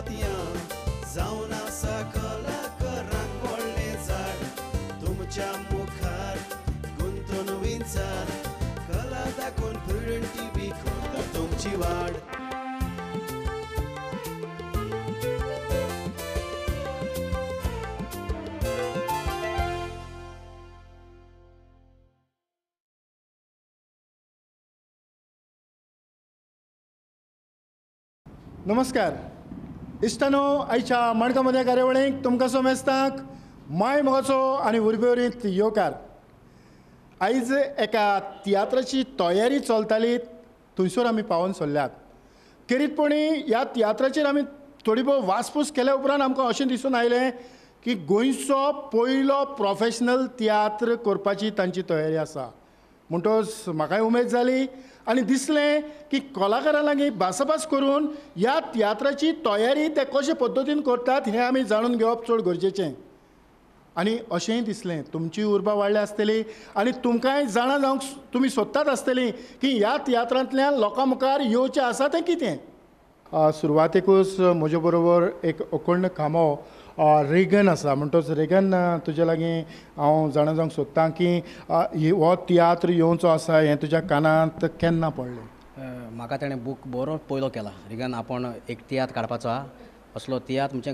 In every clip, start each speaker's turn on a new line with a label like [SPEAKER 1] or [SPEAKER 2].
[SPEAKER 1] मोतयां जावन आसा कलाकारांक व्हडलें झाड तुमच्या मुखार गुंतून विंचार कला दाखोवन प्रुडंट टीव्ही करता तुमची वाड.
[SPEAKER 2] नमस्कार इश्टानो, आयच्या मणकामध्ये कार्यावळीक तुमकां सोमेस्ताक माय मोगाचो आनी उर्बेवरीत येवकार. आयज एका तियात्राची तयारी चलताली थंयसर आमी पावून सरल्यात. खेरीतपणी ह्या तियात्राचेर आमी थोडी भोव वासपूस केल्या उपरांत आमकां अशें दिसून आयलें की गोंयचो पयलो प्रोफेशनल तियात्र करपाची तांची तयारी आसा. म्हणटच म्हाकाय उमेद जाली आनी दिसलें की कलाकारां लागीं भासाभास करून ह्या तियात्राची तयारी ते कशे पद्दतीन करतात हें आमी जाणून घेवप चड गरजेचें. आनी अशेंय दिसलें तुमची उर्बा वाडली आसतली आनी तुमकांय जाणा जावंक तुमी सोदतात आसतलीं की ह्या तियात्रांतल्यान लोकां मुखार येवचें आसा तें कितें. सुरवातेकूच म्हजे बरोबर एक अखंड कामो रेगन आसा. म्हणटच रेगन तुजे लागीं हांव जाणा जावंक सोदतां की हो तियात्र येवचो आसा हें तुज्या कानांत केन्ना पडलें.
[SPEAKER 3] म्हाका ताणें बूक बरो पयलो केला. रेगन आपण एक तियात्र काडपाचो आहा. असलो तियात्र म्हणजे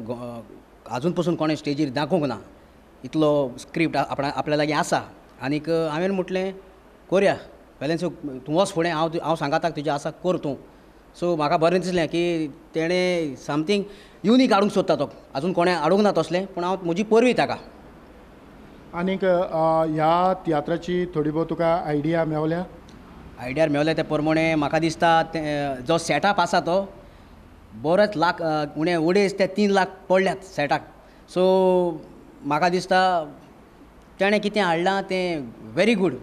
[SPEAKER 3] आजून पसून कोणें स्टेजीर दाखोवंक ना इतलो स्क्रिप्ट आपल्या लागीं आसा. आनीक हांवें म्हटलें करया वेलेन्सो तूं वच फुडें हांव सांगाता तुजें आसा कर तूं. सो म्हाका बरें दिसलें की तेणें समथींग युनीक हाडूंक सोदता तो. आजून कोणें हाडूंक ना तसलें पूण हांव म्हजी परवी ताका.
[SPEAKER 2] आनीक ह्या तियात्राची थोडी भोव तुका आयडिया मेवल्या.
[SPEAKER 3] आयडियार मेवले ते प्रमाणे म्हाका दिसता जो सेटअप आसा तो बरोच लाख उणें 2.5 ते 3 लाख पडल्यात सेटाक. सो म्हाका दिसता तेणें कितें हाडलां तें व्हेरी गूड.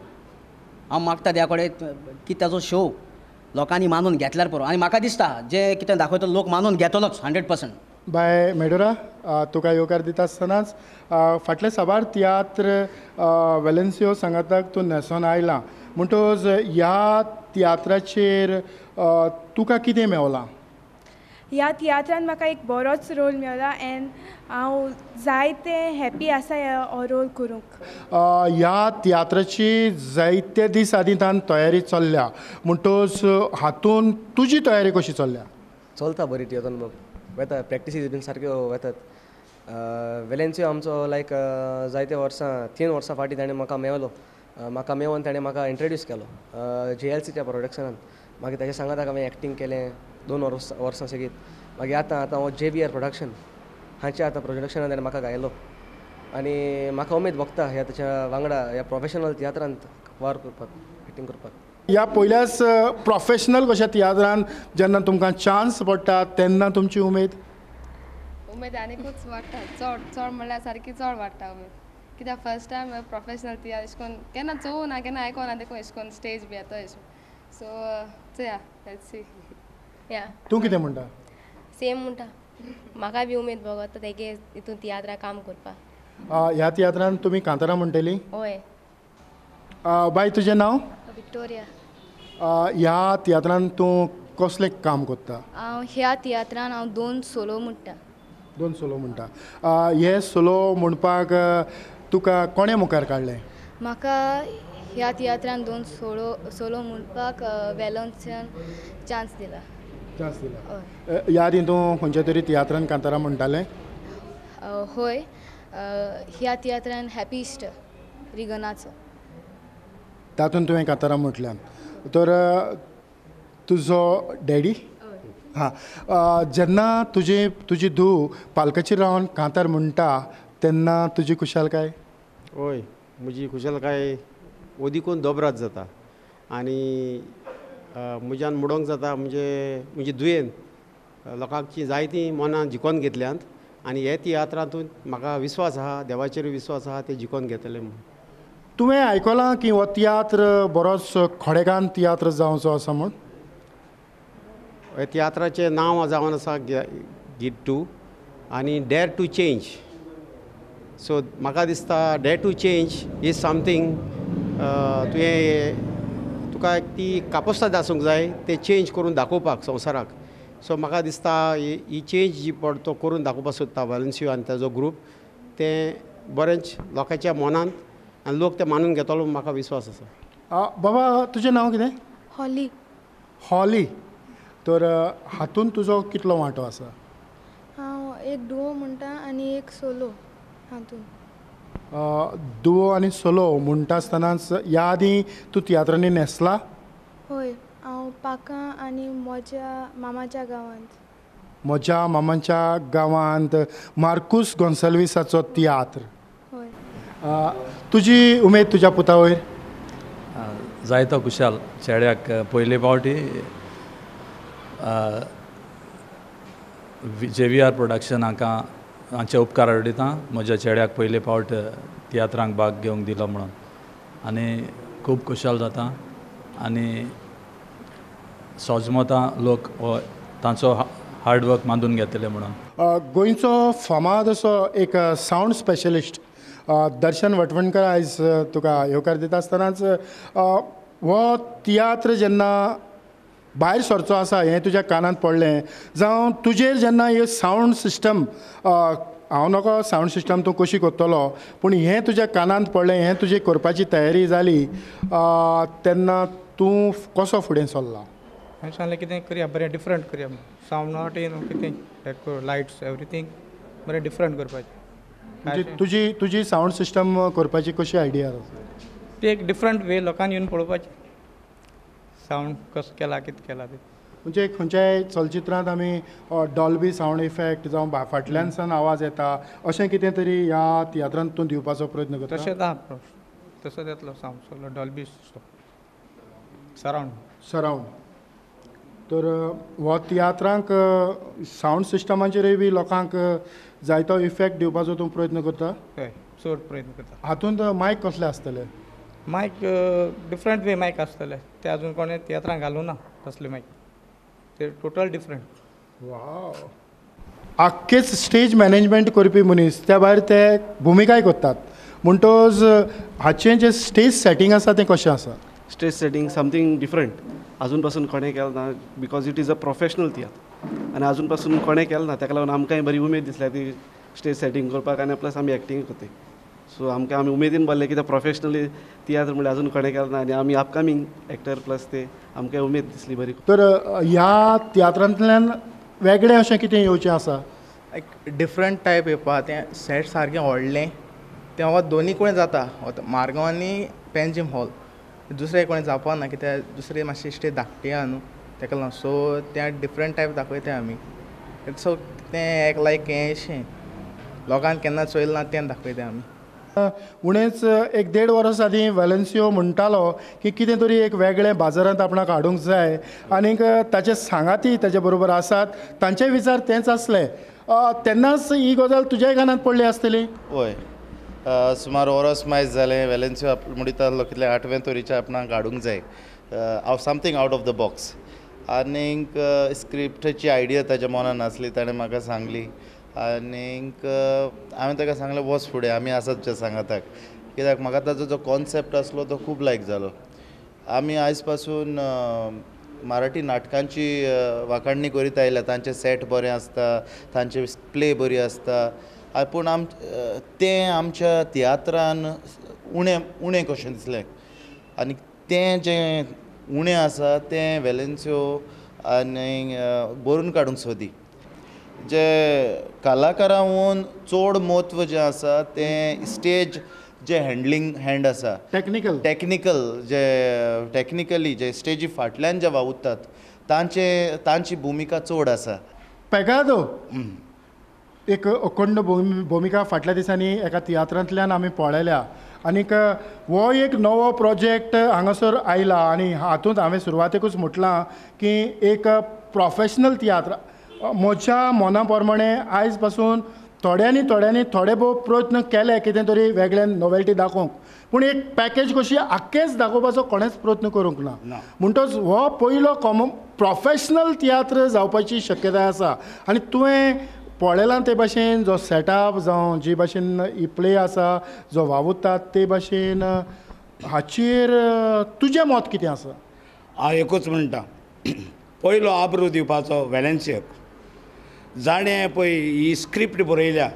[SPEAKER 3] हांव मागता त्या कडेन की ताजो शो लोकांनी मानून घेतल्यार पुरो. आनी म्हाका दिसता जें कितें दाखयता लोक मानून घेतलोच 100%.
[SPEAKER 2] बाय मेडोरा तुका येवकार दिता आसतनाच फाटल्या साबार तियात्र वेलेन्सियो सांगाताक तूं न्हेसोन आयलां. म्हणटच ह्या तियात्राचेर तुका कितें मेवलां.
[SPEAKER 4] ह्या तियात्रान म्हाका एक बरोच रोल मेवला एन्ड हांव जायते हॅपी आसा हो रोल करूंक.
[SPEAKER 2] ह्या तियात्राची जायते दीस आदीं तयारी चल्ल्या. म्हणटच हातूंत तुजी तयारी कशी चल्ल्या.
[SPEAKER 5] चलता बरी तियात्रान वेता प्रॅक्टिसीस बीन सारक्यो वेतात. वेलेन्सियो आमचो लायक जायते वर्सां 3 वर्सां फाटीं ताणें म्हाका मेवलो. म्हाका मेवून ताणें म्हाका इंट्रोड्यूस केलो JLCच्या प्रोडक्शनान. मागीर ताचे सांगाताक हांवें एक्टींग केलें 2 वर्सां सेगीत. मागीर आतां हो JBR प्रोडक्शन हांच्या आतां प्रोडक्शनान ताणें म्हाका घायलो. आनी म्हाका उमेद भोगता ह्या ताच्या वांगडा ह्या प्रोफेशनल तियात्रांत वावर करपाक एक्टींग करपाक.
[SPEAKER 2] ह्या पयल्याच प्रोफेशनल कशा तियात्रांत जेन्ना तुमकां चान्स पडटा तेन्ना तुमची उमेद
[SPEAKER 6] आनीकूच वाडटा. चड म्हणल्यार सारकी चड वाडटा उमेद. कित्याक फर्स्ट टायम प्रोफेशनल तियात्र अशें करून केन्ना चोवूं ना केन्ना आयको ना देखून अशें करून स्टेज बी येता अशें. सो चोया लेट्स सी.
[SPEAKER 7] या
[SPEAKER 2] तूं कितें म्हणटा.
[SPEAKER 7] सेम म्हणटा म्हाका बी उमेद भोगता तेगे हितून तियात्रा काम करपाक.
[SPEAKER 2] ह्या तियात्रांत तुमी कांतारां म्हणटली.
[SPEAKER 7] हय.
[SPEAKER 2] बाय तुजें नांव.
[SPEAKER 7] विक्टोरिया.
[SPEAKER 2] ह्या तियात्रांत तूं कसलें काम करता.
[SPEAKER 7] हांव ह्या तियात्रान हांव 2 सोलो म्हणटा.
[SPEAKER 2] 2 सोलो म्हणटा. हे सोलो म्हणपाक तुका कोणें मुखार काडलें.
[SPEAKER 7] म्हाका ह्या तियात्रान 2 सोलो म्हणपाक वेलेन्सियान चान्स दिला.
[SPEAKER 2] ह्या आदीं तूं खंयच्या तरी तियात्रान कांतारां म्हणटालें.
[SPEAKER 7] हय. ह्या तियात्रान हॅपी इस्टर रिगनाचो
[SPEAKER 2] तातूंत तुवें कांतारां म्हटल्यान. तर तुजो डॅडी. जेन्ना तुजी धूव पालकाचेर रावन कांतार म्हणटा तेन्ना तुजी खुशालकाय.
[SPEAKER 8] हय म्हजी खुशालकाय ओदीकून दोबरात जाता. आनी म्हज्यान म्हणोंक जाता म्हणजे म्हजी दुयेन लोकांची जायतीं मनां जिखोन घेतल्यांत. आनी हे तियात्रांतून म्हाका विस्वास आहा देवाचेर विस्वास आहा ते जिखोन घेतले म्हूण.
[SPEAKER 2] तुवें आयकलां की हो तियात्र बरोच खोडेगान तियात्र जावचो आसा म्हूण.
[SPEAKER 8] हे तियात्राचें नांव जावन आसा गीत 2 आनी डेर टू चेंज. सो म्हाका दिसता dare to change is something तुका ती कापोस्ताद आसूंक जाय ते चेंज करून दाखोवपाक संवसाराक सो म्हाका दिसता ही चेंज जी पड तो करून दाखोवपाक सोदता वेलेन्सियो आनी ताजो ग्रूप तें बरेंच लोकांच्या मनांत आनी लोक ते मानून घेतलो म्हाका विश्वास आसा.
[SPEAKER 2] बाबा तुजें नांव कितें?
[SPEAKER 7] हॉली.
[SPEAKER 2] हॉली. तर हातून तुजो कितलो वांटो आसा?
[SPEAKER 7] हांव एक डुओ म्हणटा आनी एक सोलो हातून.
[SPEAKER 2] दुओ आनी सोलो म्हणटा आसतनाच ह्या आदी तूं तियात्रांनी न्हेसला?
[SPEAKER 7] हय, हांव पाकां आनी म्हज्या मामाच्या गांवांत.
[SPEAKER 2] म्हज्या मामाच्या गांवांत मार्कूस गोन्साल्विसाचो तियात्र.
[SPEAKER 7] हय.
[SPEAKER 2] तुजी उमेद तुज्या पुता वयर?
[SPEAKER 9] जायतो खुशाल. चेड्याक पयले फावटी JVR प्रोडक्शन हांचे उपकार आडयता म्हज्या चेड्याक पयले फावट तियात्रांक भाग घेवंक दिलो म्हणून आनी खूब खुशाल जाता आनी सोजमोता लोक तांचो हार्डवर्क मानून घेतले म्हणून.
[SPEAKER 2] गोंयचो फामाद असो एक सावंड स्पेशलिस्ट दर्शन वटवणकर आयज तुका येवकार दिता आसतनाच हो तियात्र जेन्ना भायर सरचो आसा हें तुज्या कानांत पडलें जावं तुजेर जेन्ना हे सावंड सिस्टम हांव नको सावंड सिस्टम तूं कशी कोत्तलो पूण हें तुज्या कानांत पडलें हें तुजी करपाची तयारी जाली तेन्ना तूं कसो फुडें सरला?
[SPEAKER 10] हांवें सांगलें कितें करया बरें डिफरंट करया सावंड नॉट इन कितें लायट्स एवरीथींग बरें डिफरंट करपाचें.
[SPEAKER 2] तुजी सावंड सिस्टम करपाची कशी आयडिया आसा?
[SPEAKER 10] ती एक डिफरंट वे लोकांनी येवन पळोवपाचें सावंड कसो केला कितें केला तें.
[SPEAKER 2] म्हणजे खंयच्याय चलचित्रांत आमी डॉल्बी सावंड इफेक्ट जावं फाटल्यानसान आवाज येता अशें कितें तरी ह्या तियात्रांत तूं दिवपाचो प्रयत्न करता?
[SPEAKER 10] तशेंच आहा तसोच येतलो सावंड सगळो डॉल्बी सरावंड. तर हो तियात्रांक सावंड सिस्टमाचेरूय बी लोकांक जायतो इफेक्ट दिवपाचो तूं प्रयत्न करता? हय, चड प्रयत्न करता.
[SPEAKER 2] हातूंत मायक कसले आसतले?
[SPEAKER 10] मायक डिफरंट वे मायक आसतले ते अजून कोणें तियात्रांक घालूं ना तसले मायक ते टोटल डिफरंट.
[SPEAKER 2] वाव. आख्खेच स्टेज मॅनेजमेंट करपी मनीस त्या भायर ते भुमिकाय करतात म्हणटोच हाचें जें स्टेज सेटींग आसा तें कशें आसा?
[SPEAKER 11] स्टेज सेटींग समथींग डिफरंट अजून पासून कोणें केलें ना because it is a professional tiatr आनी अजून पासून कोणें केलें ना ताका लागून आमकांय बरी उमेद दिसल्या ती स्टेज सेटींग करपाक आनी प्लस आमी एक्टींग करता सो आमी उमेदीन भरले कित्याक प्रोफेशनली तियात्र म्हणल्यार अजून कोणें केलें ना आनी आमी अपकमींग एक्टर प्लस ते आमकां उमेद दिसली बरी.
[SPEAKER 2] तर ह्या तियात्रांतल्यान वेगळें अशें कितें येवचें आसा?
[SPEAKER 12] एक डिफरंट टायप येवपा तें सेट सारकें व्हडलें तें हो दोनी कडेन जाता मारगांव आनी पेन्जीम हॉल दुसरें कोणें जावपा ना कित्याक दुसरी मातशी स्टेज धाकटी आहा न्हू तेका लागून सो तें डिफरंट टायप दाखयता आमी सो तें एक लायक हें अशें लोकांक केन्ना चोयलें ना तें दाखयता आमी.
[SPEAKER 2] उणेंच 1.5 वर्स आदीं वेलेन्सियो म्हणटालो की कितें तरी एक वेगळें बाजारांत आपणाक हाडूंक जाय आनीक ताचे सांगाती ताचे बरोबर आसात तांचे विचार तेंच आसले तेन्नाच ही गजाल तुज्याय कानांत पडली आसतली?
[SPEAKER 13] हय सुमार वरस मायज जालें वेलेन्सियो म्हणटालो कितले 8वें तोरीच्या आपणाक हाडूंक जाय something out of the box आनीक स्क्रिप्टाची आयडिया ताच्या मनान आसली ताणें म्हाका सांगली आनीक हांवें ताका सांगलें वच फुडें आमी आसात तुज्या सांगाताक कित्याक म्हाका ताजो जो कॉन्सेप्ट आसलो तो खूब लायक जालो. आमी आयज पासून मराठी नाटकांची वाखाणणी करीत आयल्या तांचे सेट बरें आसता तांचे प्ले बरी आसता पूण तें आमच्या तियात्रान उणें कशें दिसलें आनी तें जें उणें आसा तें वेलेन्सियो आनी बरोवन काडूंक सोदी. जे कलाकारांक चड म्हत्व जें आसा तें स्टेज जे हँड आसा टेक्निकली जे स्टेजी फाटल्यान जे वावुरतात तांची भुमिका चड आसा.
[SPEAKER 2] पेगादो एक अखंड भुमिका फाटल्या दिसांनी एका तियात्रांतल्यान आमी पळयल्या आनीक हो एक नवो प्रोजेक्ट हांगासर आयला आनी हातूंत हांवें सुरवातेकूच म्हटलां की एक प्रोफेशनल तियात्र म्हज्या मना प्रमाणें आयज पासून थोड्यांनी थोडे भोव प्रयत्न केले कितें तरी वेगळें नोवेल्टी दाखोवंक पूण एक पॅकेज कशी आख्खेच दाखोवपाचो कोणेच प्रयत्न करूंक ना म्हणटच हो पयलो प्रोफेशनल तियात्र जावपाची शक्यताय आसा आनी तुवें पळयलां ते भाशेन जो सेटअप जावं जे भाशेन ही प्ले आसा जो वावुरतात ते भाशेन हाचेर तुजें मत कितें आसा?
[SPEAKER 14] हांव एकूच म्हणटा पयलो आब्रू दिवपाचो वेलेन्सियाक जाणें पळय ही स्क्रिप्ट बरयल्या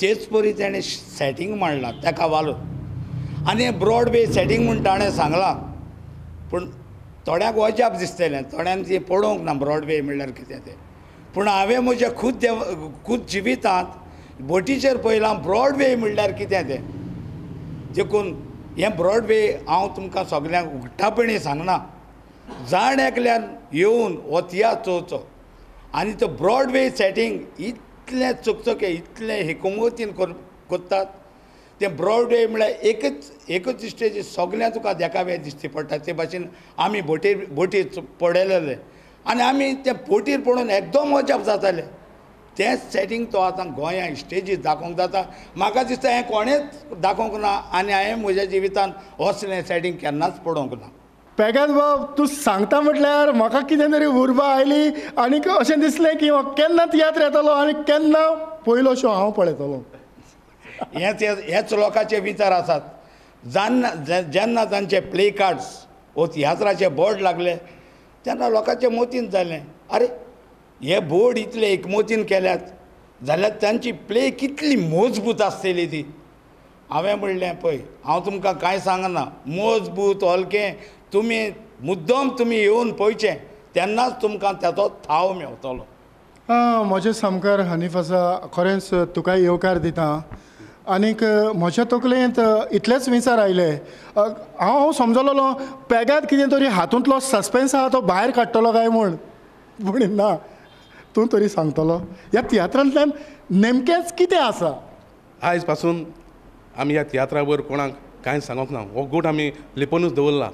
[SPEAKER 14] तेच परी ताणें सेटींग मांडलां ताका वालोर आनी ब्रॉडवे सेटींग म्हूण ताणें सांगलां पूण थोड्यांक अजाप दिसतलें थोड्यांक ती पळोवंक ना ब्रॉडवे म्हणल्यार कितें तें पूण हांवें म्हज्या खूद जिवितांत बोटीचेर पळयलां ब्रॉडवे म्हणल्यार कितें तें देखून हें ब्रॉडवे हांव तुमकां सगल्यांक उक्तापणी सांगना जाण एकल्यान येवन हो तियात्र चोवचो आनी तो ब्रॉडवे सेटींग इतलें चकचके इतलें हेकुमतीन कोत्तात तें ब्रॉडवे म्हळ्यार एकच स्टेजीर सगळें तुका देखावें दिश्टी पडटा ते भाशेन आमी बोटीर पडलेले आनी आमी ते बोटीर पडून एकदम अजाप जाताले तें सेटींग तो आतां गोंयांत स्टेजीर दाखोवंक जाता म्हाका दिसता हें कोणेंच दाखोवंक ना आनी हांवें म्हज्या जिवितांत असलें सेटींग केन्नाच पळोवंक ना
[SPEAKER 2] पेगाद बाब तूं सांगता म्हटल्यार म्हाका कितें तरी उर्बा आयली आनीक अशें दिसलें की केन्ना तियात्र येतलो आनी केन्ना पयलो शो हांव पळयतलो
[SPEAKER 14] हेच लोकांचे विचार आसात जेन्ना तांचे प्ले कार्ड्स वो तियात्राचे बोर्ड लागले तेन्ना लोकांचे मोतीन जालें अरे हे बोर्ड इतले एकमोतीन केल्यात जाल्यार तांची प्ले कितली मजबूत आसतली ती हांवें म्हणलें पळय हांव तुमकां कांय सांगना मजबूत हलकें तुमी मुद्दम तुमी येवन पळयचें तेन्नाच तुमकां ताचो थाव मेवतलो
[SPEAKER 2] म्हजें सामकार हनीफ आसा खरेंच तुका येवकार दिता आनीक म्हज्या तकलेंत इतलेच विचार आयले हांव समजलोलो पेगाद कितें तरी हातूंतलो सस्पेन्स आहा तो भायर काडटलो काय म्हूण पूण ना तूं तरी सांगतलो ह्या तियात्रांतल्यान नेमकेंच कितें आसा
[SPEAKER 15] आयज पासून आमी ह्या तियात्रा वयर कोणाक कांय सांगोंक ना हो गोट आमी लिपोनूच दवरला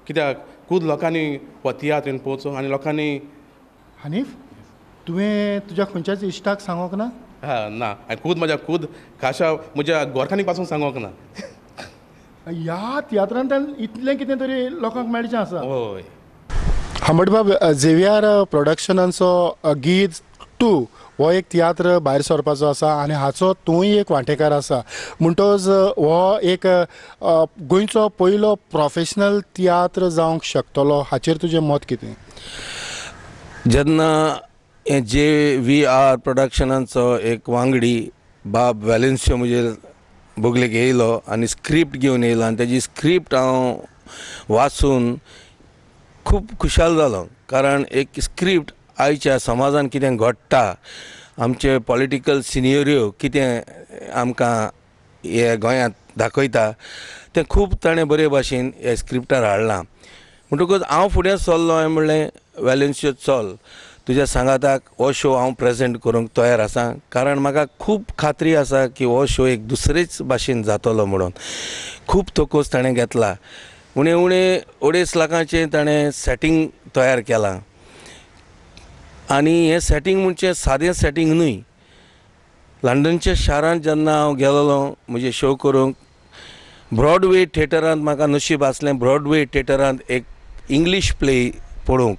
[SPEAKER 15] कित्याक खूब लोकांनी हो तियात्र येवन पळोवचो आनी लोकांनी
[SPEAKER 2] हनीफ तुवें तुज्या खंयच्याच इश्टाक सांगोंक ना
[SPEAKER 15] ना हांवें खूद म्हज्या खाशा म्हज्या गोरखांनी पासून सांगोंक ना
[SPEAKER 2] ह्या तियात्रांतल्यान इतलें कितें तरी लोकांक मेळचें आसा
[SPEAKER 15] हय
[SPEAKER 2] हांबटबाब झेवियर प्रोडक्शनाचो गीत 2 हो एक तियात्र भायर सरपाचो आसा आनी हाचो तूंय एक वांटेकार आसा म्हणटच हो एक गोंयचो पयलो प्रोफेशनल तियात्र जावंक शकतलो हाचेर तुजें मत कितें
[SPEAKER 16] जेन्ना JVR प्रोडक्शनाचो एक वांगडी बाब वेलेन्सियो म्हजे बोगलेक येयलो आनी स्क्रिप्ट घेवन येयलो आनी तेजी स्क्रिप्ट हांव वाचून खूब खुशाल जालो कारण एक स्क्रिप्ट आयच्या समाजान कितें घडटा आमचे पॉलिटिकल सिनेरियो कितें आमकां हे गोंयांत दाखयता तें खूब ताणें बरे भाशेन हे स्क्रिप्टार हाडलां म्हणटकूच हांव फुडें चल्लो हांवें म्हणलें वेलेन्सियो चल तुज्या सांगाताक हो शो हांव प्रेजेंट करूंक तयार आसा कारण म्हाका खूब खात्री आसा की हो शो एक दुसरेच भाशेन जातलो म्हणून खूब तोकोस ताणें घेतला उणें उणें 2.5 लाखाचें ताणें सेटींग तयार केलां आनी हें सेटींग म्हणजे सादें सेटींग न्हय लंडनच्या शारांत जेन्ना हांव गेलोलो म्हजे शो करूंक ब्रॉडवे थिएटरांत म्हाका नशीब आसलें ब्रॉडवे थिएटरांत एक इंग्लीश प्ले पळोवंक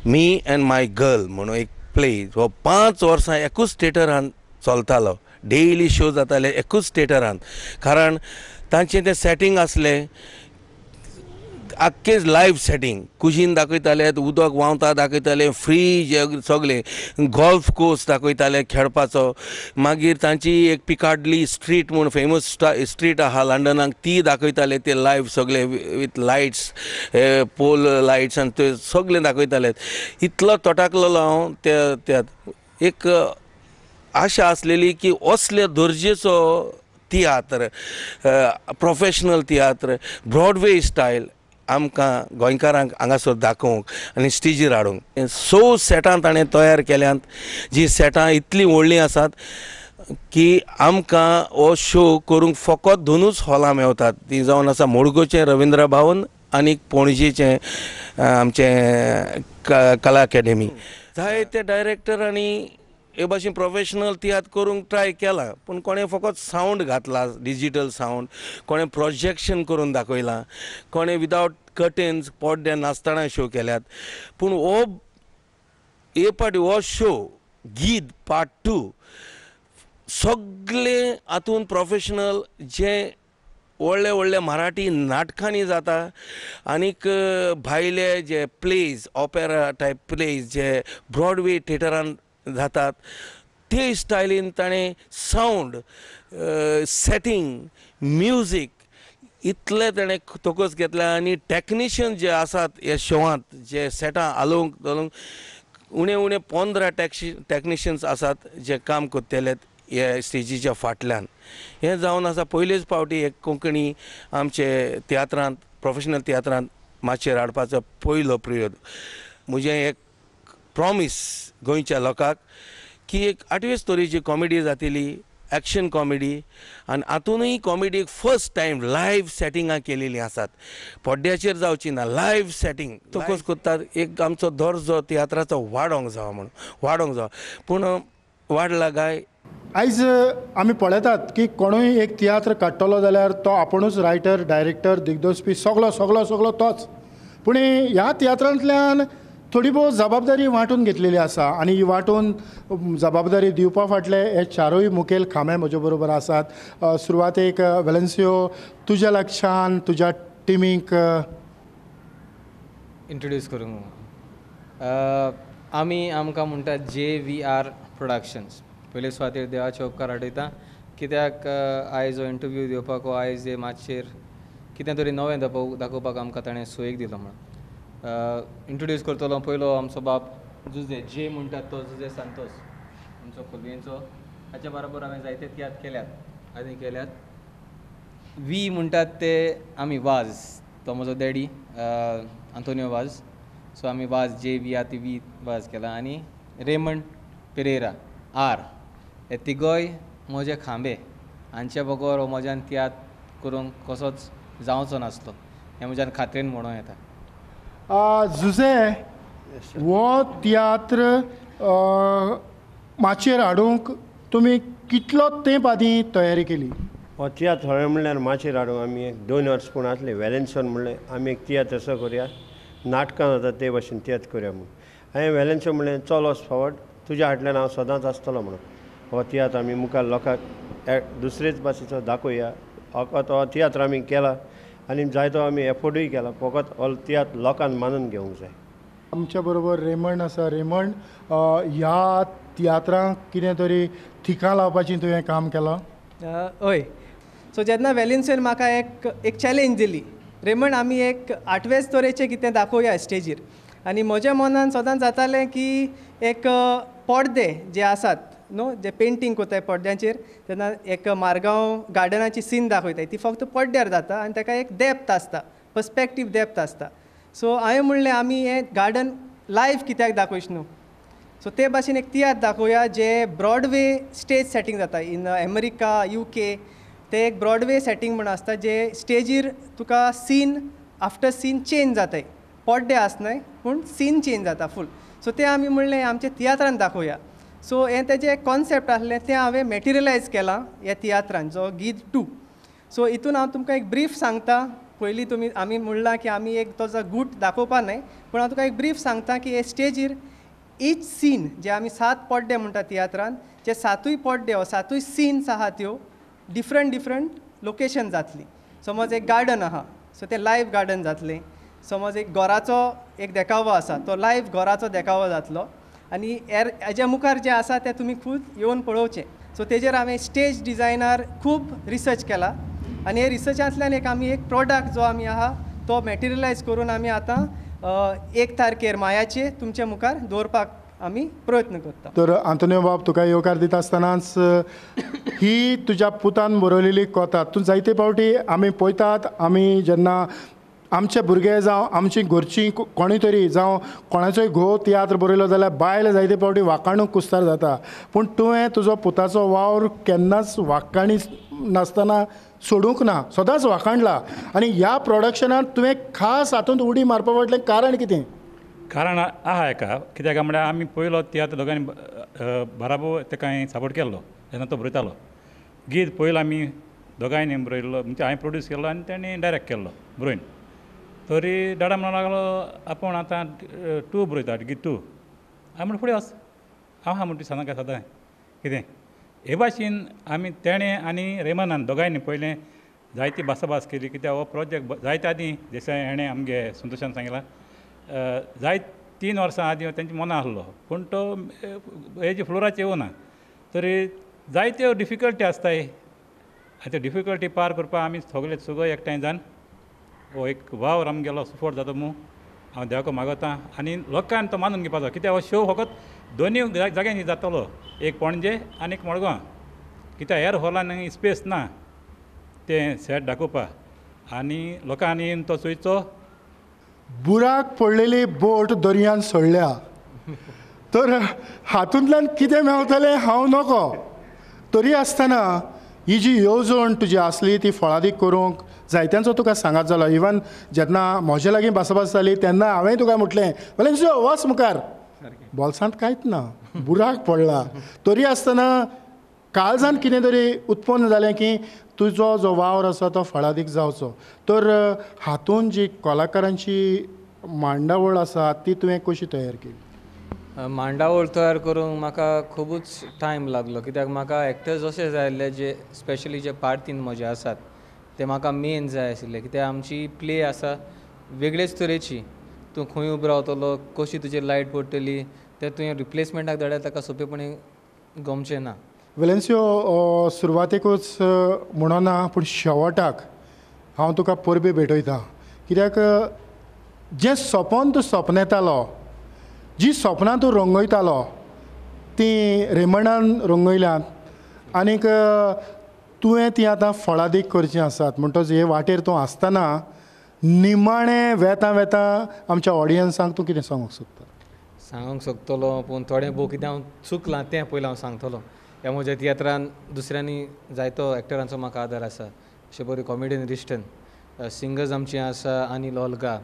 [SPEAKER 16] मी एंड माय गर्ल म्हणून एक प्ले हो 5 वर्सां एकूच थिएटरांत चलतालो डेली शो जाताले एकूच थिएटरांत कारण तांचें तें सेटींग आसलें आख्खें लायव्ह सेटींग कुशीन दाखयताले उदक व्हांवता दाखयताले फ्रीज सगळें गोल्फ कोर्स दाखयताले खेळपाचो मागीर तांची एक पिकार्डली स्ट्रीट म्हूण फेमस स्ट्रीट आहा लंडनाक ती दाखयताले ते लायव्ह सगळे विथ लायट्स पोल लायट्स आनी ते सगळें दाखयताले इतलो तोटाकलेलो हांव त्या एक आशा आसलेली की असले दर्जेचो तियात्र प्रोफेशनल तियात्र ब्रॉडवे स्टायल आमकां गोंयकारांक हांगासर दाखोवंक आनी स्टेजीर हाडूंक 6 सेटां ताणें तयार केल्यात जी सेटां इतलीं व्हडलीं आसात की आमकां हो शो करूंक फकत 2 हॉलां मेवतात ती जावन आसा मोडगोचें रविंद्र भवन आनी पणजेचें आमचें कला अकॅडमी जायते डायरेक्टर आनी हे भाशेन प्रोफेशनल तियात्र करूंक ट्राय केला पूण कोणें फकत सावंड घातला डिजिटल सावंड कोणें प्रोजेक्शन करून दाखयलां कोणें विदावट कर्टेन्स पड्ड्यार नासतना शो केल्यात पूण हे पाटी हो शो गीत पार्ट 2 सगळे हातूंत प्रोफेशनल जे व्हडले व्हडले मराठी नाटकांनी जाता आनीक भायले जे प्लेज ऑपेरा टायप प्लेज जे ब्रॉडवे थिएटरान जातात ते स्टायलीन ताणें सावंड सेटींग म्युजीक इतले ताणें तोकस घेतल्या आनी टॅक्निशियन जे आसात ह्या शोवांत जे सेटां आलोवंक घालूंक उणे उणे 15 टॅक्निशियन्स आसात जे काम करतलेत हे स्टेजीच्या फाटल्यान. हें जावन आसा पयलेच फावटी एक कोंकणी आमचे तियात्रांत प्रोफेशनल तियात्रांत माचयेर हाडपाचो पयलो प्रयोग. म्हजें एक प्रॉमीस गोंयच्या लोकांक की एक 8वे स्टोरीची कॉमेडी जातली, एक्शन कॉमेडी आनी हातूनय कॉमेडीक फर्स्ट टायम लायव्ह सेटिंगां केलेलीं आसात. पड्ड्याचेर जावची ना, लायव्ह सेटींग तोकूच कोत्तात. एक आमचो दर्जो तियात्राचो वाडोंक जावो म्हणून वाडोंक जावो, पूण वाडला काय.
[SPEAKER 2] आयज आमी पळयतात की कोणूय एक तियात्र काडटलो जाल्यार तो आपुणूच रायटर, डायरेक्टर, दिग्दर्शपी सगळो तोच. पूण ह्या तियात्रांतल्यान थोडी बहुत जबाबदारी वांटून घेतलेली आसा आनी ही वांटून जबाबदारी दिवपा फाटले हे चारूय मुखेल खांबे म्हजे बरोबर आसात. सुरवातेक वेलेन्सियो, तुज्या लक्षान तुज्या टिमीक
[SPEAKER 17] इंट्रोड्यूस करूंक आमकां म्हणटात JVR प्रोडक्शन्स. पयले सुवातेर देवाचे उपकार आठयता, कित्याक आयज हो इंटरव्यू दिवपाक आयज मातशेर कितें तरी नवें दाखोवपाक आमकां ताणें सोयेक दिलो म्हणून. इंट्रोड्यूस करतलो पयलो आमचो बाब जुजे, जे म्हणटात तो जुजे सांतोस आमचो खोलयेचो. हाच्या बरोबर हांवें जायते तियात्र केल्यात आनी केल्यात. वी म्हणटात ते आमी वाज, तो म्हजो डॅडी आंतोनियो वाज. सो आमी वाज JVR वी वाज केला. आनी रेमंड पेरेरा आर, हे तिगोय म्हजे खांबे. हांचे बगर हो म्हज्यान तियात्र करूंक कसोच जावचो नासलो, हें म्हज्यान खात्रेन म्हणूं येता.
[SPEAKER 2] जुजे, हो तियात्र माचयेर हाडूंक तुमी कितलो तेंप आदीं तयारी केली?
[SPEAKER 18] हो तियात्र खरें म्हणल्यार माचयेर हाडूंक आमी एक 2 वर्स पूण आसले. वेलेन्सियोन म्हणलें आमी एक तियात्र असो करुया, नाटकां जाता ते भाशेन तियात्र करुया म्हणून. हांवें वेलेन्सियो म्हणलें चल वच फॉवर्ड, तुज्या फाटल्यान हांव सदांच आसतलो म्हणून. हो तियात्र आमी मुखार लोकांक दुसरेच भाशेचो दाखोवया. हो तियात्र आमी केला आनी जायतो आमी एफोर्डूय केला. फकत हो तियात्र लोकांक मानून घेवंक जाय.
[SPEAKER 2] आमच्या बरोबर रेमंड आसा. रेमंड, ह्या तियात्रांक कितें तरी थिकां लावपाचें तुवें काम केलां?
[SPEAKER 19] हय. सो जेन्ना वेलेन्सियोन म्हाका एक चॅलेंज दिली, रेमंड आमी एक 8वेच तरेचें कितें दाखोवया स्टेजीर. आनी म्हज्या मनान सदांच जातालें की एक पडदे जे आसात न्हू, जे पेंटींग कोताय पडद्यांचेर, तेन्ना एक मारगांव गार्डनाची सीन दाखयताय ती फक्त पड्ड्यार जाता आनी ताका एक डेप्थ आसता, पर्स्पेक्टीव डेप्थ आसता. सो हांवें म्हणलें आमी हें गार्डन लायव्ह कित्याक दाखयच न्हू. सो ते भाशेन एक तियात्र दाखोवया जे ब्रॉडवे स्टेज सेटींग जाता. इन अमेरिका, UK ते एक ब्रॉडवे सेटींग म्हण आसता, जे स्टेजीर तुका सीन आफ्टर सीन चेंज जाताय. पड्डे आसनाय पूण सीन चेंज जाता फूल. सो ते आमी म्हणलें आमच्या तियात्रान दाखोवया. सो हें तेजें कॉन्सेप्ट आसलें तें हांवें मॅटिरियलायज केलां ह्या तियात्रान, जो गीत 2. सो हितून हांव तुमकां एक ब्रीफ सांगता. पयलीं आमी म्हणलां की आमी एक तो गूट दाखोवपा न्हय, पूण हांव तुका एक ब्रीफ सांगता की हे स्टेजीर ईच सीन जे आमी 7 पड्डे म्हणटा तियात्रान, जे 7य पड्डे हो 7य सीन्स आहा त्यो डिफरंट लोकेशन जातली. समज एक गार्डन आहा, सो तें लायव्ह गार्डन जातलें. समज एक घराचो एक देखावो आसा, तो लायव्ह घराचो देखावो जातलो. आनी हेज्या मुखार जें आसा तें तुमी खूब येवन पळोवचें. सो तेजेर हांवें स्टेज डिजायनार खूब रिसर्च केला आनी हे रिसर्चांतल्यान एक आमी एक प्रोडक्ट जो आमी आहा तो मॅटिरियलायज करून आमी आतां 1 तारखेर मायाचे तुमच्या मुखार दवरपाक आमी प्रयत्न करता.
[SPEAKER 2] तर आंतोनियो बाब, तुका येवकार दिता आसतनाच ही तुज्या पुतान बरयलेली कथा तूं जायते फावटी आमी पळयतात. आमी जेन्ना आमचे भुरगे जावं आमची घरचीं कोणूय तरी जावं कोणाचोय घोव तियात्र बरयलो जाल्यार बायल जायते फावटी वाकाणूक कुस्तार जाता. पूण तुवें तुजो पुताचो वावर केन्नाच वाकाणी नासतना सोडूंक ना, सदांच वाखाणला. आनी ह्या प्रोडक्शनान तुवें खास हातूंत उडी मारपा फाटलें कारण कितें?
[SPEAKER 20] कारण आहा हेका, कित्याक म्हळ्यार आमी पयलो तियात्र दोगांनी बराबर ताका सपोर्ट केल्लो जेन्ना तो बरयतालो. गीत पयलो आमी दोगांयनी बरयल्लो, म्हणजे हांवें प्रोड्यूस केल्लो आनी ताणें डायरेक्ट केल्लो बरोवन. तरी डाडा म्हणूंक लागलो आपूण आतां 2 बरयता, गीत 2. हांवें म्हणून फुडें वच, हांव आहा म्हणटा सदां काय सदां कितें. हे भाशेन आमी तेणें आनी रेमनान दोगांयनी पयलें जायती भासाभास केली कित्याक हो प्रोजेक्ट जायते आदीं देसाय हेणें आमगे संतोशान सांगलां जाय 3 वर्सां आदीं तेंच्या मनां आसलो पूण तो हेजे फ्लोराचेर येवना तरी जायत्यो डिफिकल्टी आसताय आनी त्यो डिफिकल्टी पार करपाक आमी सगळे एकठांय जावन हो एक वावर आमगेलो सपोर्ट जाता म्हूण हांव देवाको मागता आनी लोकांनी तो मानून घेवपाचो कित्याक हो शो फकत दोनी जाग्यांनी जातलो एक पणजे आनी एक मडगांव कित्याक हेर हॉलान स्पेस ना तें सेट दाखोवपाक आनी लोकांनी येवन तो चोयचो
[SPEAKER 2] बुराक पडलेली बोट दर्यान सोडल्या तर हातूंतल्यान कितें मेळटलें हांव नको तरी आसतना ही जी येवजण तुजी आसली ती फळादीक करूंक जायत्यांचो तुका सांगात जालो इवन जेन्ना म्हजे लागीं भासाभास जाली तेन्ना हांवें तुका म्हटलें वेलेन्सियो वच मुखार बोल्सांत कांयच ना बुराक पडला तरी आसतना काळजान कितें तरी उत्पन्न जालें की तुजो जो वावर आसा तो फळादीक जावचो तर हातूंत जी कलाकारांची मांडावळ आसा ती तुवें कशी तयार केली
[SPEAKER 17] मांडावळ तयार करूंक म्हाका खुबूच टायम लागलो कित्याक म्हाका एक्टर्स अशे जाय आसले जे स्पेशली जे पार्टीन म्हजे आसात ते म्हाका मेन जाय आशिल्ले कित्याक आमची प्ले आसा वेगळेच तरेची तूं खंय उबो रावतलो कशी तुजी लायट पडटली ते तुवें रिप्लेसमेंटाक धाडल्यार ताका सोंपेपणी गमचें ना
[SPEAKER 2] वेलेन्सियो सुरवातेकूच म्हणना पूण शेवटाक हांव तुका परबे भेटयतां कित्याक जें सपन तूं सपनेतालो जी सपनां तूं रंगयतालो ती रेमंडान रंगयल्यांत आनीक तुवें ती आतां फळादीक करचीं आसात म्हणटच हे वाटेर तूं आसतना निमाणें वेता आमच्या ऑडियन्सांक तूं कितें सांगूंक सोदता
[SPEAKER 17] सांगूंक सोदतलो पूण थोडें भोव कितें हांव चुकलां तें पयलीं हांव सांगतलो ह्या म्हज्या तियात्रान दुसऱ्यांनी जायतो एक्टरांचो म्हाका आदार आसा अशे बरे कॉमेडियन रिश्टन सिंगर्स आमची आसा अनिल ओल्गा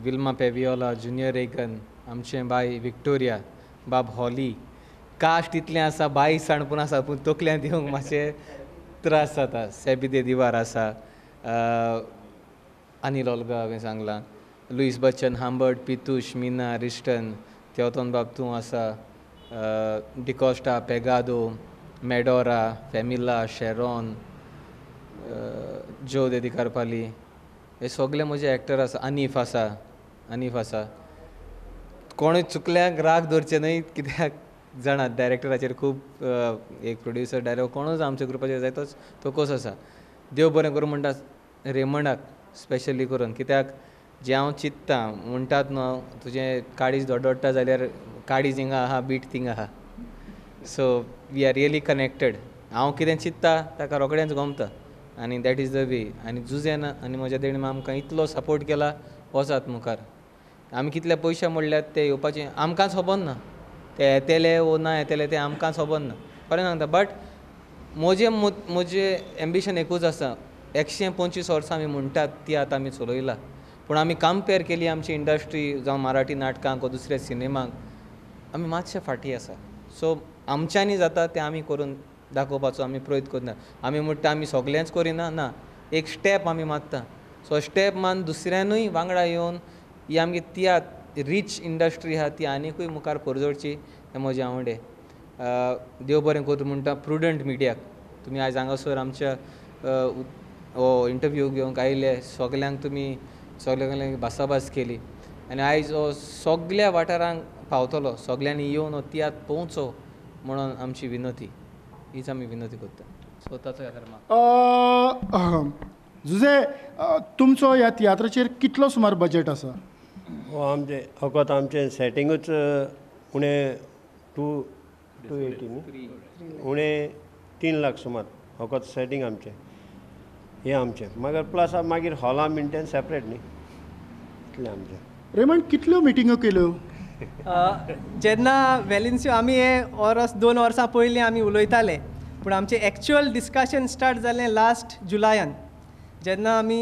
[SPEAKER 17] विल्मा पेवियोला जुनियर रेगन आमचें बाय विक्टोरिया बाब हॉली कास्ट इतलें आसा 22 जाण आसा पूण तकल्यांत दिवंक मातशे त्रास जाता सेबिदे दिवार आसा अनिल ओल्गा हांवें सांगलां लुईस बच्चन हांबर्ट पितूश मीना रिस्टन तेवतोन बाब तूं आसा डिकोस्टा पेगादो मेडोरा फेमिला शेरॉन जो देदी कारपाली हे सगळे म्हजे एक्टर आसा अनीफ आसा कोणूय चुकल्यांक राग धरचे न्हय कित्याक जाणात डायरेक्टराचेर खूब एक प्रोड्युसर डायरेक्टर कोणूच आमच्या ग्रुपाचेर जाय तो कोस आसा देव बरें करूं म्हणटा रेमंडाक स्पेशली करून कित्याक जें हांव चिंत्तां म्हणटात न्हू तुजें काळीज धडधडटा जाल्यार काळीज हिंगा आहा बीट थिंगा आहा so we are really connected हांव कितें चिंत्ता ताका रोखडेंच गमता आनी दॅट इज द वे आनी जुजेना आनी म्हज्या देणीन आमकां इतलो सपोर्ट केला वचात मुखार आमी कितले पयशे मोडल्यात ते येवपाचें आमकांच खबर ना ते येतले वो ना येतले ते आमकांच खबर ना खरें सांगता बट म्हजें एम्बिशन एकूच आसा 125 वर्सां आमी म्हणटात ती आतां आमी चलयला पूण आमी कंपेर केली आमची इंडस्ट्री जावं मराठी नाटकांक वा दुसऱ्या सिनेमांक आमी मातशे फाटीं आसा सो आमच्यांनी जाता तें आमी करून दाखोवपाचो आमी प्रयत्न करना आमी म्हणटा आमी सगळेंच करिना ना एक स्टेप आमी मारता सो स्टेप मान दुसऱ्यानूय वांगडा येवन ही आमगे तियात्र रीच इंडस्ट्री आहा ती आनिकूय मुखार परजोडची हें म्हजें आवडे देव बरें करूं म्हणटा प्रुडंट मिडियाक तुमी आयज हांगासर आमच्या हो इंटरव्यू घेवंक आयले सगल्यांक तुमी सगळ्यांक भासाभास केली आनी आयज हो सगळ्या वाठारांक पावतलो सगळ्यांनी येवन हो तियात्र पोवचो म्हणून आमची विनंती हीच आमी विनंती करता सो ताचो आदार
[SPEAKER 2] जुजे तुमचो ह्या तियात्राचेर कितलो सुमार बजेट आसा
[SPEAKER 18] हो आमचे फकत आमचें सेटिंगूच उणें 280 न्ही उणें 3 लाख सुमार फकत सेटींग आमचें हें आमचें मागीर प्लस मागीर हॉलां मिनटेन सेपरेट न्ही इतलें आमचें
[SPEAKER 2] रेमंड कितल्यो मिटिंगो केल्यो
[SPEAKER 19] जेन्ना वेलेन्सियो आमी हे 2 वर्सां पयलीं आमी उलयताले पूण आमचें एक्चुअल डिस्कशन स्टार्ट जालें लास्ट जुलायान जेन्ना आमी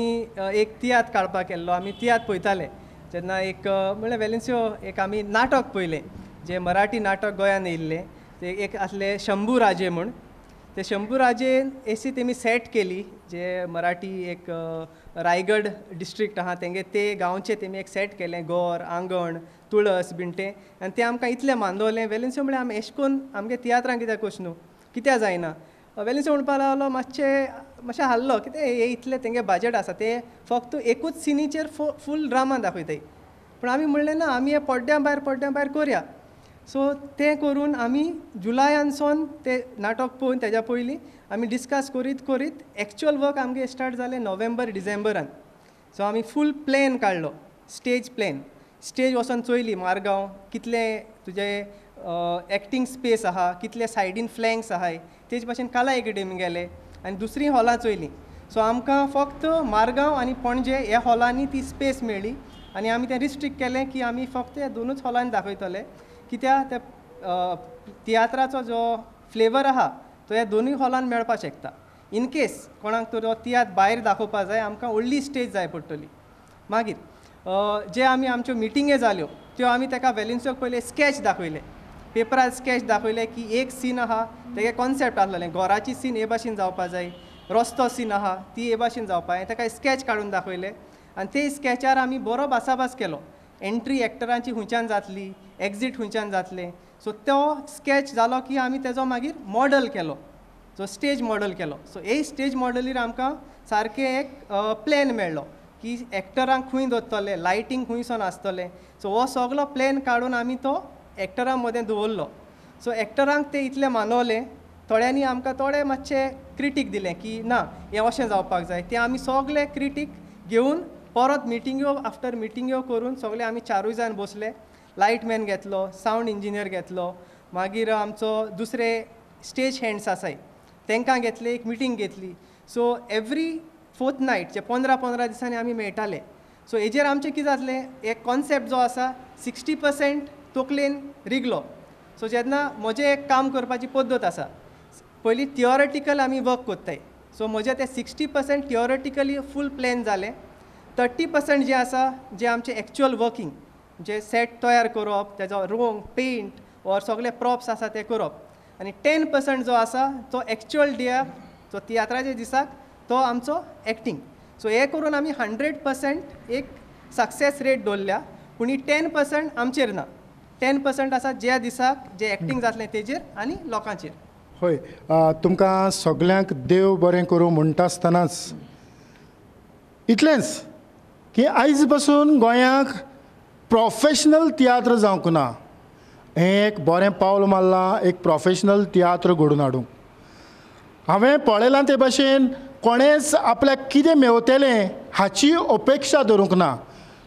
[SPEAKER 19] एक तियात्र काडपाक गेल्लो आमी तियात्र पळयताले जेन्ना एक म्हणल्यार वेलेन्सियो एक आमी नाटक पळयलें जें मराठी नाटक गोंयान येयल्लें ते एक आसलें शंभू राजे म्हूण ते शंभू राजेन अशी तेमी सेट केली जे मराठी एक रायगड डिस्ट्रिक्ट आहा तेंगे ते गांवचे तेमी एक सेट केलें गोर आंगण तुळस बीन तें आनी तें आमकां इतलें मानवलें वेलेन्सियो म्हळ्यार आमी अशें करून आमगे तियात्रांक कित्याक वचूं न्हू कित्याक जायना वेलेन्सी म्हणपाक लागलो मातशें हाल्लो कितें हे इतले तेंगे बजेट आसा ते फक्त एकूच सिनीचेर फूल ड्रामा दाखयताय. पूण आमी म्हणलें ना, आमी हे पड्ड्या भायर करया. सो तें करून आमी जुलायानसून ते नाटक पळोवन तेज्या पयलीं आमी डिस्कस करीत एक्चुअल वर्क आमगे स्टार्ट जालें नोव्हेंबर डिसेंबरान. सो आमी फूल प्लॅन काडलो, स्टेज प्लॅन. स्टेज वचोन चोयली मारगांव कितले तुजे एक्टींग स्पेस आहा, कितले सायडीन फ्लँक्स आहाय, तेजे भाशेन कला एकेडेमी गेले आनी दुसरी हॉलां चोयलीं. सो आमकां फक्त मारगांव आनी पणजे ह्या हॉलांनी ती स्पेस मेळ्ळी आनी आमी तें रिस्ट्रिक्ट केलें की आमी फक्त ह्या दोनूच हॉलांनी दाखयतले, कित्याक त्या तियात्राचो जो फ्लेवर आहा तो ह्या दोनूय हॉलान मेळपाक शकता. इन केस कोणाक तो तियात्र भायर दाखोवपाक जाय आमकां व्हडली स्टेज जाय पडटली. मागीर जे आमी आमच्यो मिटिंगे जाल्यो त्यो आमी ताका वेलेन्सियोक पयले स्केच दाखयले, पेपरार स्केच दाखयले की एक सीन आहा तेगे कॉन्सेप्ट आसलेलें, घराची सीन हे भाशेन जावपाक जाय, रस्तो सीन आहा ती हे भाशेन जावपाक जाय, ताका स्केच काडून दाखयले आनी ते स्केचार आमी बरो भासाभास केलो. एंट्री एक्टरांची खंयच्यान जातली, एक्झीट खंयच्यान जातलें. सो तो स्केच जालो की आमी तेजो मागीर मॉडल केलो, जो स्टेज मॉडल केलो. सो हे स्टेज मॉडलीर आमकां सारकें एक प्लॅन मेळ्ळो की एक्टरांक खंय दवरतले, लायटींग खंयसून आसतलें. सो हो सगळो प्लॅन काडून आमी तो एक्टरां मदें दवरलो. सो एक्टरांक ते इतलें मानवलें, थोड्यांनी आमकां थोडें मातशें क्रिटीक दिलें की ना हें अशें जावपाक जाय. ते आमी सगळे क्रिटीक घेवन परत मिटिंग्यो आफ्टर मिटिंग्यो करून सगळे आमी चारूय जाण बसले. लायटमॅन घेतलो, सावंड इंजिनियर घेतलो, मागीर आमचो दुसरे स्टेज हँड्स आसाय तांकां घेतले, एक मिटींग घेतली. सो एवरी फोर्थ नायट जे 15 दिसांनी आमी मेळटाले. सो हेजेर आमचें कितें जातलें, एक कॉन्सेप्ट जो आसा 60% तकलेन रिगलो. सो जेन्ना म्हजें एक काम करपाची पद्दत आसा, पयलीं थियोरेटिकल आमी वर्क कोत्ताय. सो म्हजें तें 60% थियोरेटिकली फूल प्लॅन जालें. 30% जे आसा जे आमचें एक्चुअल वर्कींग, जे सेट तयार करप, तेजो रोंग, पेंट ऑर सगळे प्रॉप्स आसा ते करप. आनी 10% जो आसा तो एक्चुअल डेयाक, तो तियात्राच्या दिसाक तो आमचो एक्टींग. सो हे करून आमी 100% एक सक्सेस रेट दवरल्या. पूण ही 10% आमचेर ना, 10% आसा ज्या दिसाक जे एक्टींग जातलें तेजेर आनी लोकांचेर.
[SPEAKER 2] होय, तुमकां सगल्यांक देव बरें करूं म्हणटा आसतनाच इतलेंच की आयज पासून गोंयांक प्रोफेशनल तियात्र जावंक ना. हें एक बरें पावल मारलां एक प्रोफेशनल तियात्र घडोवन हाडूंक. हांवें पळयलां ते भाशेन कोणेंच आपल्याक कितें मेवतलें हाची अपेक्षा धरूंक ना.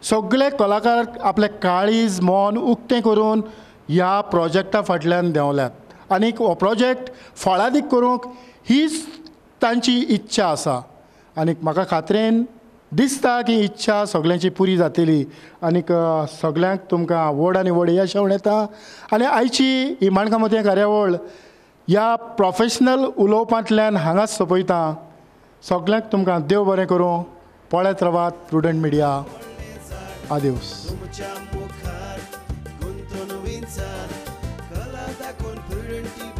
[SPEAKER 2] सगळे कलाकार आपलें काळीज मोन उक्तें करून ह्या प्रोजेक्टा फाटल्यान देंवल्यात आनीक हो प्रोजेक्ट फळादीक करूंक हीच तांची इच्छा आसा. आनीक म्हाका खात्रेन दिसता की इच्छा सगळ्यांची पुरी जातली आनीक सगळ्यांक तुमकां व्हड आनी व्हड यश येवं येता. आनी आयची ही माणकामती कार्यावळ ह्या प्रोफेशनल उलोवपांतल्यान हांगाच सोंपयता. सगळ्यांक तुमकां देव बरें करूं. पळयत रावात प्रुडंट मिडिया. आदिवस.
[SPEAKER 1] तुमच्या मुखार गुंतून विचार कला दाखोवन प्रुडंट टीव्ही